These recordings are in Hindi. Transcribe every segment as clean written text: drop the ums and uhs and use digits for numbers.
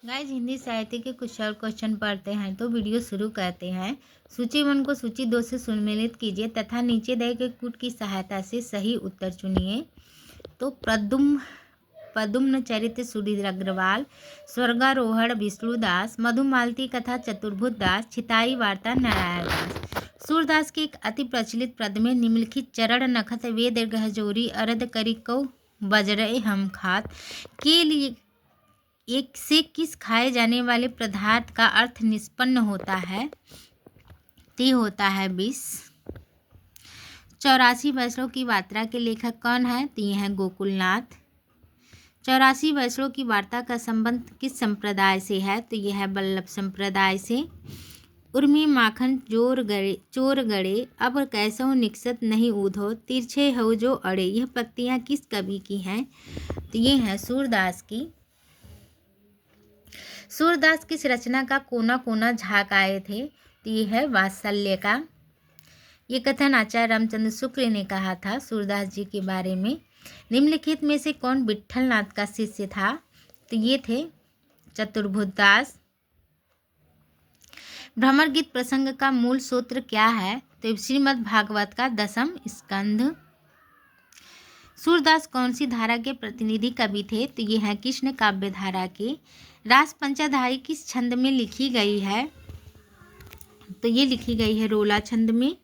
गाइज हिंदी साहित्य के कुछ और क्वेश्चन पढ़ते हैं तो वीडियो शुरू करते हैं। सूची 1 को सूची 2 से सम्मिलित कीजिए तथा नीचे दिए गए कूट की सहायता से सही उत्तर चुनिए। तो पद्मन चरित्र सुधीर अग्रवाल, स्वर्गारोहण विष्णुदास, मधुमालती कथा चतुर्भुज दास, छिताई वार्ता नारायण दास। सूरदास के एक अति प्रचलित पद में निम्नलिखित चरण नखत वेद गहजोरी अरद करी कौ बजरे हम खात के लिए एक से किस खाए जाने वाले पदार्थ का अर्थ निष्पन्न होता है? ते होता है विष। 84 वर्षों की वार्ता के लेखक कौन है? तो ये है गोकुलनाथ। 84 वर्षों की वार्ता का संबंध किस संप्रदाय से है? तो यह है वल्लभ संप्रदाय से। उर्मी माखन चोर गड़े अब कैसो निकसत नहीं ऊधो तिरछे हो जो अड़े। यह पंक्तियाँ किस कवि की हैं? तो ये है सूरदास की। सूरदास किस रचना का कोना कोना झाँक आए थे? तो ये है वात्सल्य का। ये कथन आचार्य रामचंद्र शुक्ल ने कहा था सूरदास जी के बारे में। निम्नलिखित में से कौन विट्ठलनाथ का शिष्य था? तो ये थे चतुर्भुज दास। भ्रमर गीत प्रसंग का मूल सूत्र क्या है? तो श्रीमद् भागवत का 10वां स्कंध। सूरदास कौन सी धारा के प्रतिनिधि कवि थे? तो ये है कृष्ण काव्य धारा के। रास पंचाधारी किस छंद में लिखी गई है? तो ये लिखी गई है रोला छंद में।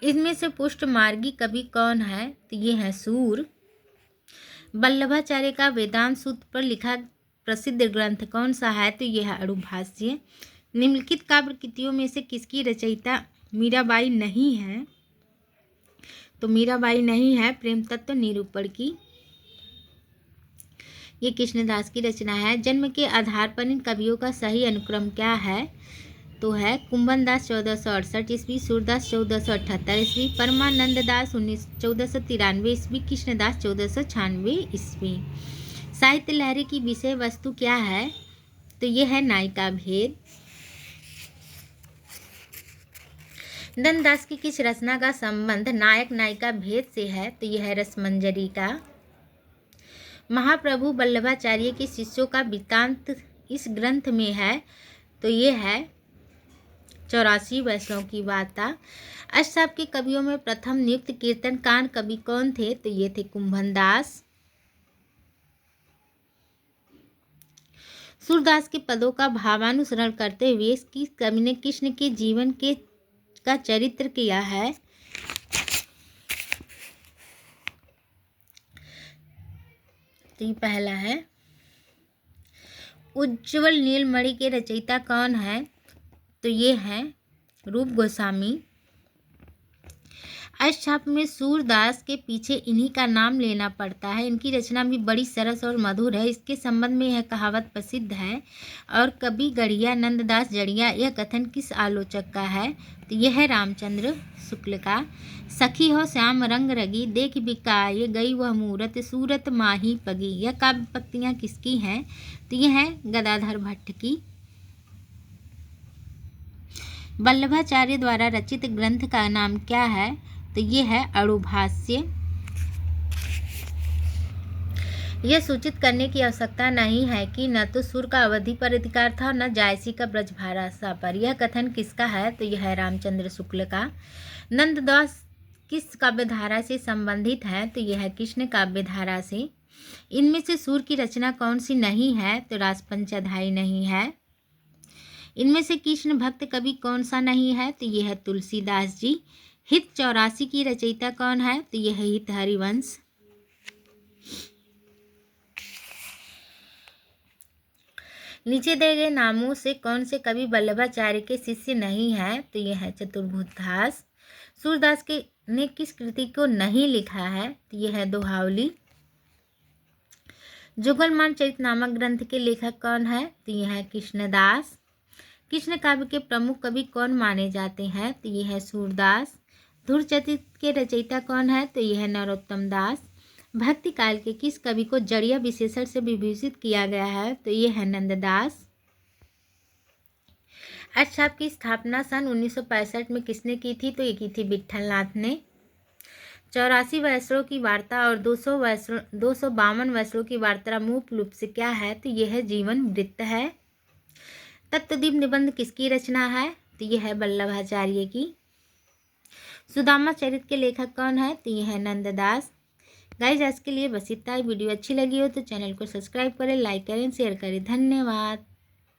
इसमें से पुष्ट मार्गी कवि कौन है? तो ये है सूर। वल्लभाचार्य का वेदांत सूत्र पर लिखा प्रसिद्ध ग्रंथ कौन सा है? तो यह है अणुभाष्य। निम्नलिखित काव्य कृतियों में से किसकी रचयिता मीराबाई नहीं है? तो मीराबाई नहीं है प्रेम तत्व निरूपण की। ये कृष्णदास की रचना है। जन्म के आधार पर इन कवियों का सही अनुक्रम क्या है? तो है कुंभन दास 1468 ईस्वी, सूरदास 1478 ईस्वी, परमानंद दास 1493 ईस्वी, कृष्णदास 1496 ईस्वी। साहित्य लहरी की विषय वस्तु क्या है? तो यह है नायिका भेद। नंददास की किस रचना का संबंध नायक नायिका भेद से है? तो यह है रसमंजरी का। महाप्रभु वल्लभाचार्य के शिष्यों का वृत्तांत इस ग्रंथ में है। तो ये है 84 वर्षों की वार्ता। अष्टसाप के कवियों में प्रथम नियुक्त कीर्तनकार कवि कौन थे? तो ये थे कुंभन दास। सूरदास के पदों का भावानुसरण करते हुए किस कवि ने कृष्ण के जीवन का चरित्र किया है? तो ये पहला है उज्ज्वल नीलमणि के रचयिता कौन है? तो ये है रूप गोस्वामी। अष्टछाप में सूरदास के पीछे इन्हीं का नाम लेना पड़ता है। इनकी रचना भी बड़ी सरस और मधुर है। इसके संबंध में यह कहावत प्रसिद्ध है। और कवि गढ़िया नंददास जड़िया, यह कथन किस आलोचक का है? तो यह है रामचंद्र शुक्ल का। सखी हो श्याम रंग रगी देख बिकाए गई वह मूरत सूरत माही पगी। यह काव्य पंक्तियाँ किसकी हैं? तो यह है गदाधर भट्ट की। वल्लभाचार्य द्वारा रचित ग्रंथ का नाम क्या है? तो ये है अणुभाष्य। यह सूचित करने की आवश्यकता नहीं है कि न तो सुर का अवधि पर अधिकार था न जायसी का ब्रजभाषा पर। यह कथन किसका है? तो यह है रामचंद्र शुक्ल का। नंददास किस काव्यधारा से संबंधित है? तो यह है कृष्ण काव्यधारा से। इनमें से सूर की रचना कौन सी नहीं है? तो रासपंचाधाई नहीं है। इनमें से कृष्ण भक्त कवि कौन सा नहीं है? तो यह है तुलसीदास जी। हित 84 की रचयिता कौन है? तो यह है हित हरिवंश। नीचे दिए गए नामों से कौन से कवि वल्लभाचार्य के शिष्य नहीं है? तो यह है चतुर्भुज दास। सूरदास के ने किस कृति को नहीं लिखा है? तो यह है दोहावली। जुगलमान चरित नामक ग्रंथ के लेखक कौन है? तो यह है कृष्णदास। कृष्ण काव्य के प्रमुख कवि कौन माने जाते हैं? तो यह है सूरदास। धुरचरित के रचयिता कौन है? तो यह है नरोत्तम दास। भक्ति काल के किस कवि को जड़िया विशेषण से विभूषित किया गया है? तो यह है नंददास। अष्टछाप की स्थापना सन 1965 में किसने की थी? तो ये की थी विट्ठलनाथ ने। 84 वैसरों की वार्ता और 252 वैसरों की वार्ता मूल रूप से क्या है? तो यह है जीवन वृत्त है। तत्वदीप निबंध किसकी रचना है? तो यह है वल्लभाचार्य की। सुदामा चरित्र के लेखक कौन है? तो यह है नंददास। गाइस आज के लिए बस इतना ही। वीडियो अच्छी लगी हो तो चैनल को सब्सक्राइब करें, लाइक करें, शेयर करें। धन्यवाद।